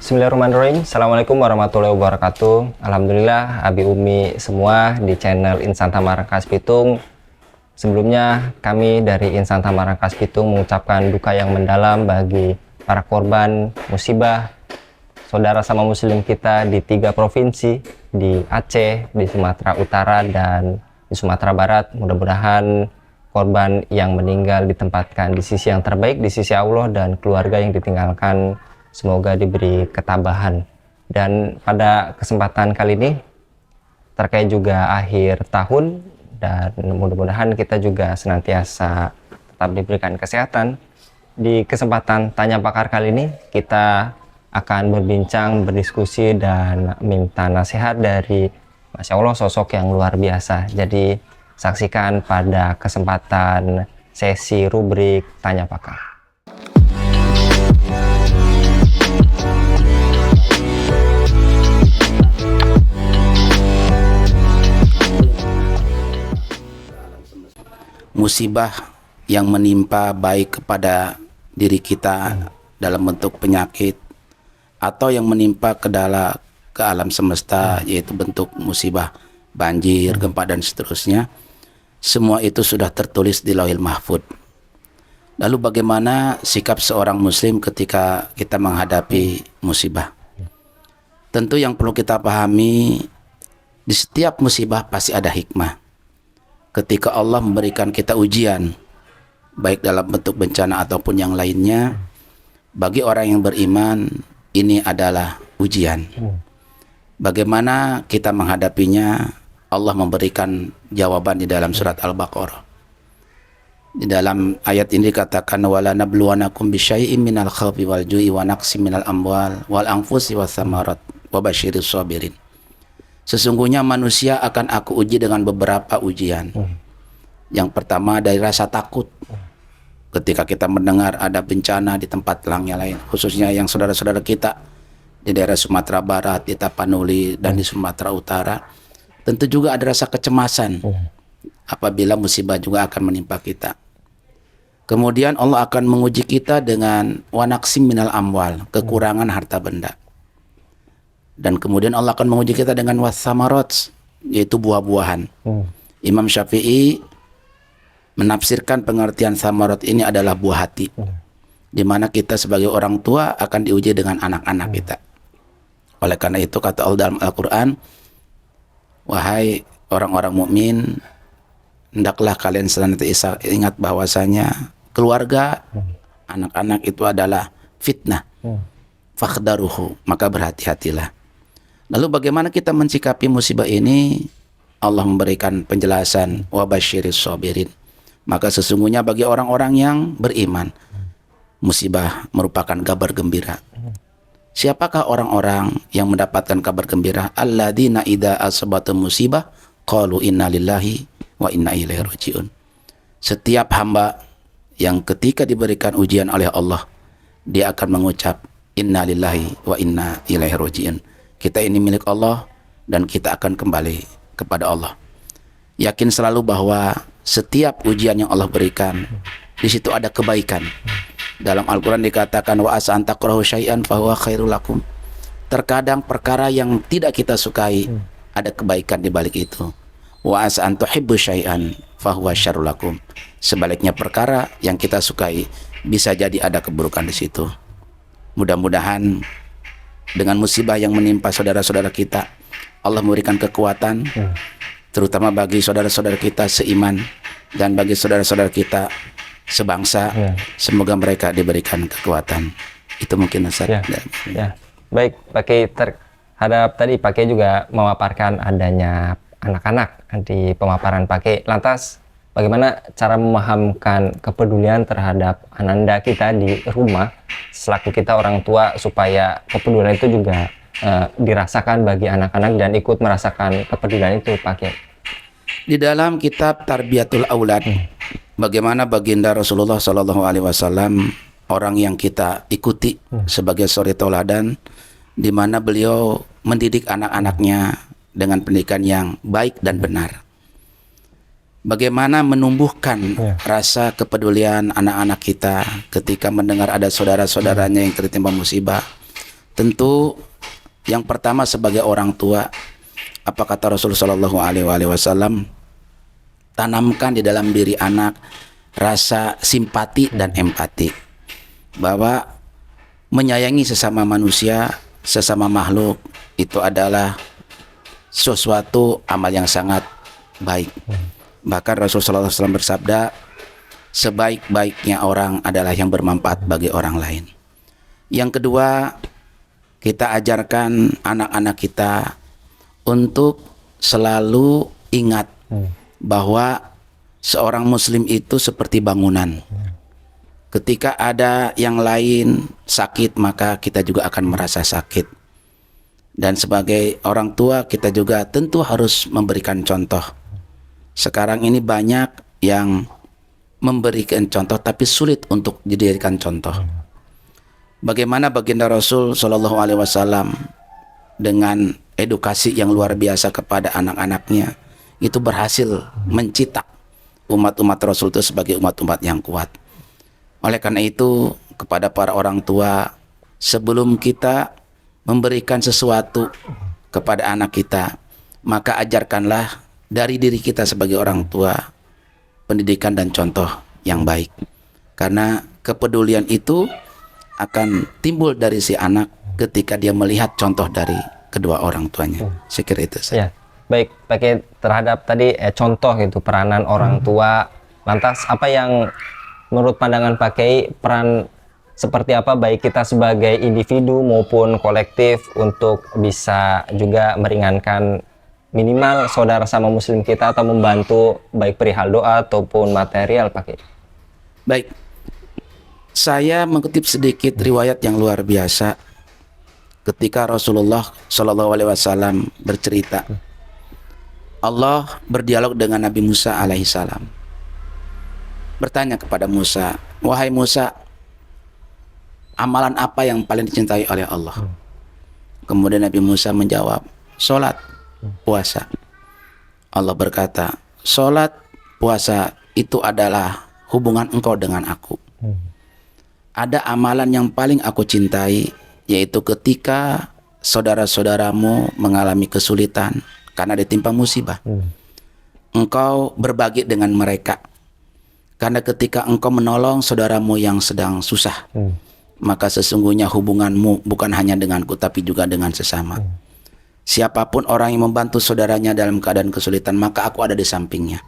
Bismillahirrahmanirrahim. Assalamualaikum warahmatullahi wabarakatuh. Alhamdulillah, Abi Umi semua di channel Insan Thamara Khas Bitung. Sebelumnya kami dari Insan Thamara Khas Bitung mengucapkan duka yang mendalam bagi para korban musibah saudara sama muslim kita di 3 provinsi, di Aceh, di Sumatera Utara, dan di Sumatera Barat. Mudah-mudahan korban yang meninggal ditempatkan di sisi yang terbaik, di sisi Allah, dan keluarga yang ditinggalkan semoga diberi ketabahan. Dan pada kesempatan kali ini terkait juga akhir tahun, dan mudah-mudahan kita juga senantiasa tetap diberikan kesehatan. Di kesempatan Tanya Pakar kali ini kita akan berbincang, berdiskusi, dan minta nasihat dari Masya Allah sosok yang luar biasa. Jadi saksikan pada kesempatan sesi rubrik Tanya Pakar. Musibah yang menimpa baik kepada diri kita dalam bentuk penyakit atau yang menimpa ke alam semesta, yaitu bentuk musibah banjir, gempa, dan seterusnya, semua itu sudah tertulis di Lauhil Mahfuz. Lalu bagaimana sikap seorang muslim ketika kita menghadapi musibah? Tentu yang perlu kita pahami, di setiap musibah pasti ada hikmah. Ketika Allah memberikan kita ujian, baik dalam bentuk bencana ataupun yang lainnya, bagi orang yang beriman, ini adalah ujian. Bagaimana kita menghadapinya? Allah memberikan jawaban di dalam surat Al-Baqarah. Di dalam ayat ini dikatakan, wala nabluwanakum bisyai'im minal khawfi wal ju'i wa naqsim minal amwal wal anfusi was samarat wa basyiris sabirin. Sesungguhnya manusia akan aku uji dengan beberapa ujian. Yang pertama dari rasa takut. Ketika kita mendengar ada bencana di tempat yang lain, khususnya yang saudara-saudara kita di daerah Sumatera Barat, di Tapanuli, dan di Sumatera Utara, tentu juga ada rasa kecemasan apabila musibah juga akan menimpa kita. Kemudian Allah akan menguji kita dengan wanaksim minal amwal, kekurangan harta benda. Dan kemudian Allah akan menguji kita dengan wasamarot, yaitu buah-buahan. Imam Syafi'i menafsirkan pengertian samarot ini adalah buah hati, di mana kita sebagai orang tua akan diuji dengan anak-anak kita. Oleh karena itu kata Allah dalam Al-Quran, wahai orang-orang mukmin, hendaklah kalian senantiasa ingat bahwasanya keluarga, anak-anak itu adalah fitnah. Fakhdaruhu, maka berhati-hatilah. Lalu bagaimana kita mensikapi musibah ini? Allah memberikan penjelasan, wa basyiris sabirin. Maka sesungguhnya bagi orang-orang yang beriman, musibah merupakan kabar gembira. Siapakah orang-orang yang mendapatkan kabar gembira? Alladzina idza asabatum musibah qalu inna lillahi wa inna ilaihi rajiun. Setiap hamba yang ketika diberikan ujian oleh Allah, dia akan mengucap inna lillahi wa inna ilaihi rajiun. Kita ini milik Allah dan kita akan kembali kepada Allah. Yakin selalu bahwa setiap ujian yang Allah berikan, di situ ada kebaikan. Dalam Al-Quran dikatakan, wa asa an takrahu syai'an fahuwa khairul lakum. Terkadang perkara yang tidak kita sukai, ada kebaikan di balik itu. Wa asa an tuhibbu syai'an fahuwa syarrul lakum. Sebaliknya perkara yang kita sukai, bisa jadi ada keburukan di situ. Mudah-mudahan dengan musibah yang menimpa saudara-saudara kita, Allah memberikan kekuatan, terutama bagi saudara-saudara kita seiman dan bagi saudara-saudara kita sebangsa. Semoga mereka diberikan kekuatan. Itu mungkin Ustaz. Ya. Baik, Pakai terhadap tadi Pakai juga memaparkan adanya anak-anak di pemaparan Pakai. Lantas bagaimana cara memahamkan kepedulian terhadap ananda kita di rumah selaku kita orang tua supaya kepedulian itu juga dirasakan bagi anak-anak dan ikut merasakan kepedulian itu, Pakai? Di dalam kitab Tarbiyatul Aulad, bagaimana baginda Rasulullah SAW orang yang kita ikuti sebagai suri tauladan, di mana beliau mendidik anak-anaknya dengan pendidikan yang baik dan benar. Bagaimana menumbuhkan rasa kepedulian anak-anak kita ketika mendengar ada saudara-saudaranya yang tertimpa musibah, Tentu yang pertama sebagai orang tua, apa kata Rasulullah SAW, tanamkan di dalam diri anak rasa simpati dan empati, bahwa menyayangi sesama manusia, sesama makhluk itu adalah sesuatu amal yang sangat baik. Bahkan Rasulullah SAW bersabda, sebaik-baiknya orang adalah yang bermanfaat bagi orang lain. Yang kedua, kita ajarkan anak-anak kita untuk selalu ingat bahwa seorang muslim itu seperti bangunan. Ketika ada yang lain sakit, maka kita juga akan merasa sakit. Dan sebagai orang tua, kita juga tentu harus memberikan contoh. Sekarang ini banyak yang memberikan contoh tapi sulit untuk dijadikan contoh. Bagaimana baginda Rasul Shallallahu Alaihi Wasallam dengan edukasi yang luar biasa kepada anak-anaknya itu berhasil mencetak umat-umat Rasul itu sebagai umat-umat yang kuat. Oleh karena itu, kepada para orang tua, sebelum kita memberikan sesuatu kepada anak kita, maka ajarkanlah dari diri kita sebagai orang tua pendidikan dan contoh yang baik. Karena kepedulian itu akan timbul dari si anak ketika dia melihat contoh dari kedua orang tuanya. Saya kira itu saja. Ya, baik, pakai terhadap tadi contoh gitu peranan orang tua. Lantas apa yang menurut pandangan Pak Kiai peran seperti apa baik kita sebagai individu maupun kolektif untuk bisa juga meringankan minimal saudara sama muslim kita atau membantu baik perihal doa ataupun material Pak Kiai? Baik. Saya mengutip sedikit riwayat yang luar biasa ketika Rasulullah Shallallahu Alaihi Wasallam bercerita. Allah berdialog dengan Nabi Musa alaihissalam. Bertanya kepada Musa, wahai Musa, amalan apa yang paling dicintai oleh Allah? Kemudian Nabi Musa menjawab, sholat, puasa. Allah berkata, sholat, puasa itu adalah hubungan engkau dengan aku. Ada amalan yang paling aku cintai, yaitu ketika saudara-saudaramu mengalami kesulitan karena ditimpa musibah. Engkau berbagi dengan mereka. Karena ketika engkau menolong saudaramu yang sedang susah, maka sesungguhnya hubunganmu bukan hanya denganku, tapi juga dengan sesama. Siapapun orang yang membantu saudaranya dalam keadaan kesulitan, maka aku ada di sampingnya.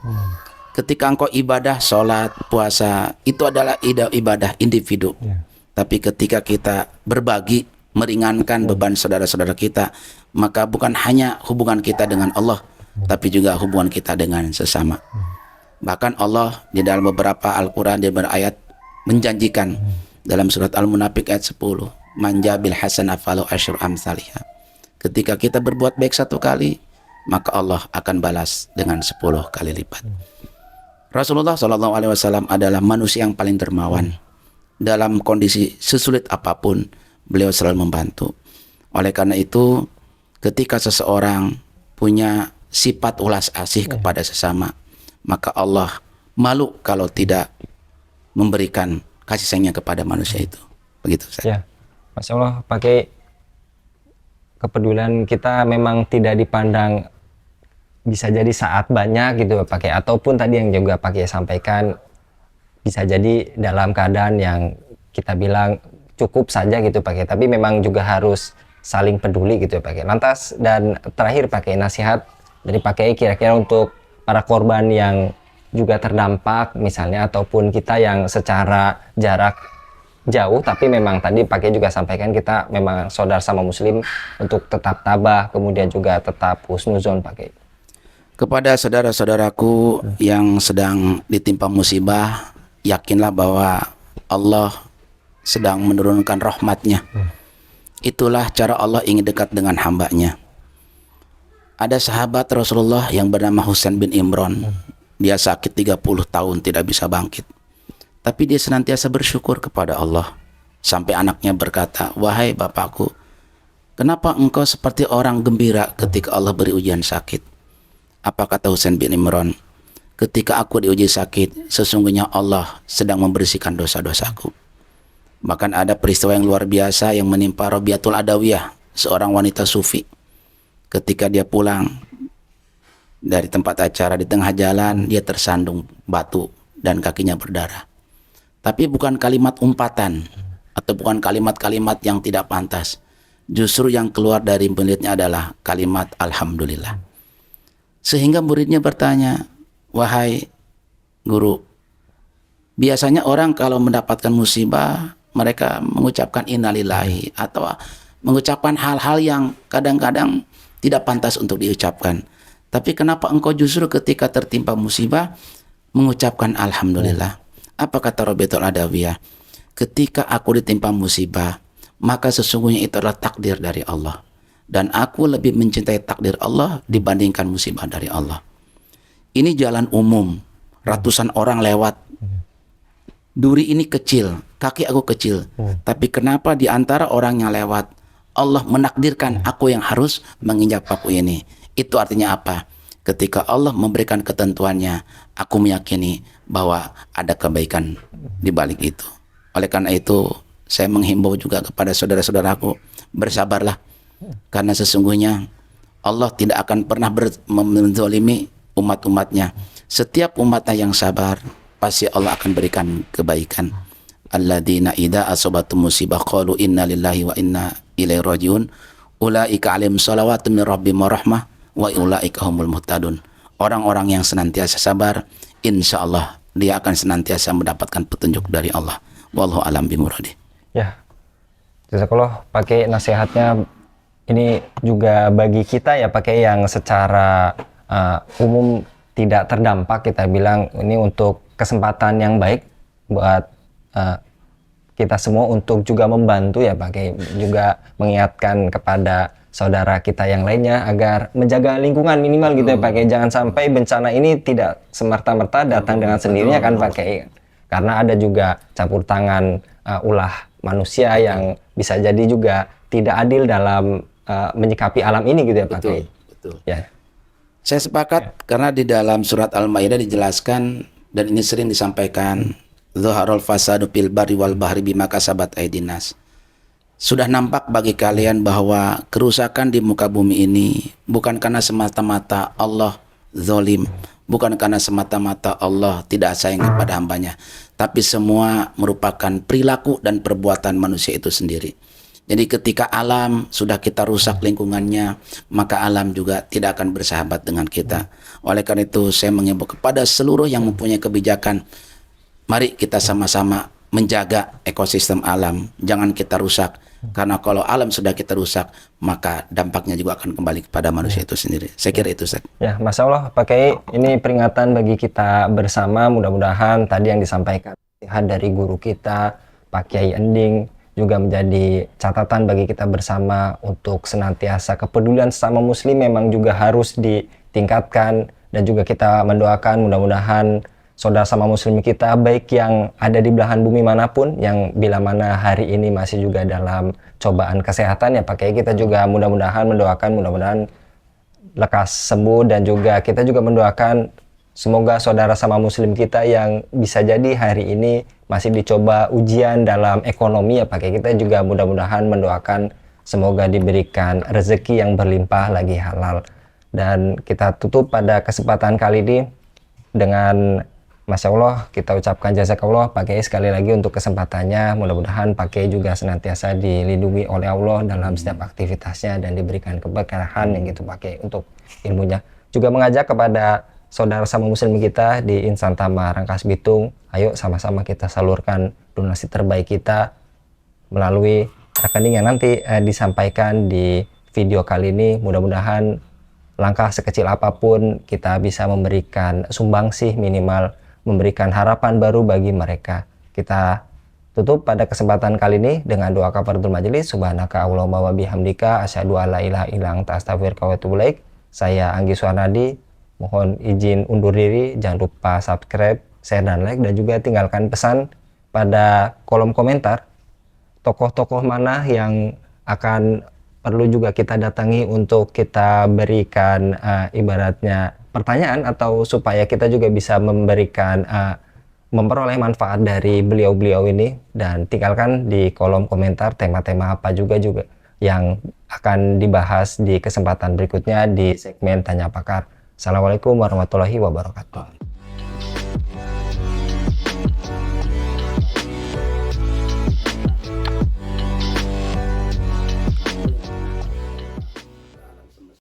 Ketika engkau ibadah, sholat, puasa, itu adalah ibadah individu. Tapi ketika kita berbagi, meringankan beban saudara-saudara kita, maka bukan hanya hubungan kita dengan Allah, tapi juga hubungan kita dengan sesama. Bahkan Allah di dalam beberapa Al-Quran dia berayat menjanjikan dalam surat Al-Munafiq ayat 10, manja bil hasanah falahu asyru amsalihha. Ketika kita berbuat baik satu kali, maka Allah akan balas dengan 10 kali lipat. Rasulullah SAW adalah manusia yang paling dermawan. Dalam kondisi sesulit apapun, beliau selalu membantu. Oleh karena itu, ketika seseorang punya sifat ulas asih kepada sesama, maka Allah malu kalau tidak memberikan kasih sayangnya kepada manusia itu. Begitu saja. Ya, Masya Allah, pakai kepedulian kita memang tidak dipandang bisa jadi saat banyak gitu pakai, ataupun tadi yang juga pakai sampaikan bisa jadi dalam keadaan yang kita bilang cukup saja gitu pakai, tapi memang juga harus saling peduli gitu pakai. Lantas dan terakhir pakai nasihat dari pakai kira-kira untuk para korban yang juga terdampak misalnya, ataupun kita yang secara jarak jauh tapi memang tadi pakai juga sampaikan kita memang saudara sama muslim untuk tetap tabah, kemudian juga tetap husnuzon pakai. Kepada saudara-saudaraku yang sedang ditimpa musibah, yakinlah bahwa Allah sedang menurunkan rahmatnya. Itulah cara Allah ingin dekat dengan hambanya. Ada sahabat Rasulullah yang bernama Husain bin Imran. Dia sakit 30 tahun tidak bisa bangkit. Tapi dia senantiasa bersyukur kepada Allah. Sampai anaknya berkata, wahai bapakku, kenapa engkau seperti orang gembira ketika Allah beri ujian sakit? Apa kata Husain bin Imran? Ketika aku diuji sakit, sesungguhnya Allah sedang membersihkan dosa-dosaku. Bahkan ada peristiwa yang luar biasa yang menimpa Rabiatul Adawiyah, seorang wanita sufi. Ketika dia pulang dari tempat acara, di tengah jalan dia tersandung batu dan kakinya berdarah. Tapi bukan kalimat umpatan atau bukan kalimat-kalimat yang tidak pantas. Justru yang keluar dari mulutnya adalah kalimat Alhamdulillah. Sehingga muridnya bertanya, "Wahai guru, biasanya orang kalau mendapatkan musibah, mereka mengucapkan innalillahi atau mengucapkan hal-hal yang kadang-kadang tidak pantas untuk diucapkan. Tapi kenapa engkau justru ketika tertimpa musibah mengucapkan Alhamdulillah?" Apa kata Rabiatul Adawiyah? Ketika aku ditimpa musibah, maka sesungguhnya itu adalah takdir dari Allah. Dan aku lebih mencintai takdir Allah dibandingkan musibah dari Allah. Ini jalan umum, ratusan orang lewat. Duri ini kecil, kaki aku kecil. Tapi kenapa di antara orang yang lewat, Allah menakdirkan aku yang harus menginjak paku ini? Itu artinya apa? Ketika Allah memberikan ketentuannya, aku meyakini bahwa ada kebaikan di balik itu. Oleh karena itu, saya menghimbau juga kepada saudara-saudaraku, bersabarlah. Karena sesungguhnya Allah tidak akan pernah menzalimi umat-umatnya. Setiap umatnya yang sabar, pasti Allah akan berikan kebaikan. Alladzina idza asabatum musibah qalu inna lillahi wa inna ilaihi rajiun. Ulaika alaihim shalawatun min rabbihim wa rahmah wa ulaika humul muhtadun. Orang-orang yang senantiasa sabar, insya Allah dia akan senantiasa mendapatkan petunjuk dari Allah. Wallahu alam bimuradi. Ya, jazakallah, pakai nasihatnya ini juga bagi kita ya, pakai yang secara umum tidak terdampak, kita bilang ini untuk kesempatan yang baik buat kita semua untuk juga membantu ya, pakai juga mengingatkan kepada saudara kita yang lainnya agar menjaga lingkungan minimal gitu ya, pakai jangan sampai bencana ini tidak semerta-merta datang dengan sendirinya kan, pakai karena ada juga campur tangan ulah manusia yang bisa jadi juga tidak adil dalam menyikapi alam ini gitu ya, Pak. Betul. Ya. Saya sepakat karena di dalam surat Al-Maidah dijelaskan dan ini sering disampaikan, Zaharul fasadu fil barri wal bahri bima kasabat aydin nas. Sudah nampak bagi kalian bahwa kerusakan di muka bumi ini bukan karena semata-mata Allah zalim, bukan karena semata-mata Allah tidak sayang kepada hambanya, tapi semua merupakan perilaku dan perbuatan manusia itu sendiri. Jadi ketika alam sudah kita rusak lingkungannya, maka alam juga tidak akan bersahabat dengan kita. Oleh karena itu saya mengimbau kepada seluruh yang mempunyai kebijakan, mari kita sama-sama menjaga ekosistem alam, jangan kita rusak. Karena kalau alam sudah kita rusak, maka dampaknya juga akan kembali kepada manusia itu sendiri. Saya kira itu, Ustaz. Ya, Masya Allah, pakai ini peringatan bagi kita bersama. Mudah-mudahan tadi yang disampaikan dari guru kita, Pak Kiai Ending, juga menjadi catatan bagi kita bersama untuk senantiasa kepedulian sesama muslim memang juga harus ditingkatkan, dan juga kita mendoakan mudah-mudahan saudara sama muslim kita baik yang ada di belahan bumi manapun, yang bila mana hari ini masih juga dalam cobaan kesehatan ya, pakai kita juga mudah-mudahan mendoakan mudah-mudahan lekas sembuh, dan juga kita juga mendoakan semoga saudara sama muslim kita yang bisa jadi hari ini masih dicoba ujian dalam ekonomi ya, pakai kita juga mudah-mudahan mendoakan semoga diberikan rezeki yang berlimpah lagi halal. Dan kita tutup pada kesempatan kali ini dengan Masya Allah, kita ucapkan jazakallah pakai sekali lagi untuk kesempatannya. Mudah-mudahan pakai juga senantiasa dilindungi oleh Allah dalam setiap aktivitasnya dan diberikan keberkahan yang gitu pakai untuk ilmunya. Juga mengajak kepada saudara sama muslim kita di Insan Thamar Rangkas Bitung, ayo sama-sama kita salurkan donasi terbaik kita melalui rekening yang nanti disampaikan di video kali ini. Mudah-mudahan langkah sekecil apapun kita bisa memberikan sumbangsih, minimal memberikan harapan baru bagi mereka. Kita tutup pada kesempatan kali ini dengan doa kafaratul majelis. Subhanaka Allahumma wa bihamdika asyhadu alla ilaha illa anta astaghfiruka wa atubu ilaik. Saya Anggi Suwarnadi, mohon izin undur diri. Jangan lupa subscribe, share dan like, dan juga tinggalkan pesan pada kolom komentar tokoh-tokoh mana yang akan perlu juga kita datangi untuk kita berikan ibaratnya pertanyaan, atau supaya kita juga bisa memberikan memperoleh manfaat dari beliau-beliau ini, dan tinggalkan di kolom komentar tema-tema apa juga yang akan dibahas di kesempatan berikutnya di segmen Tanya Pakar. Assalamualaikum warahmatullahi wabarakatuh.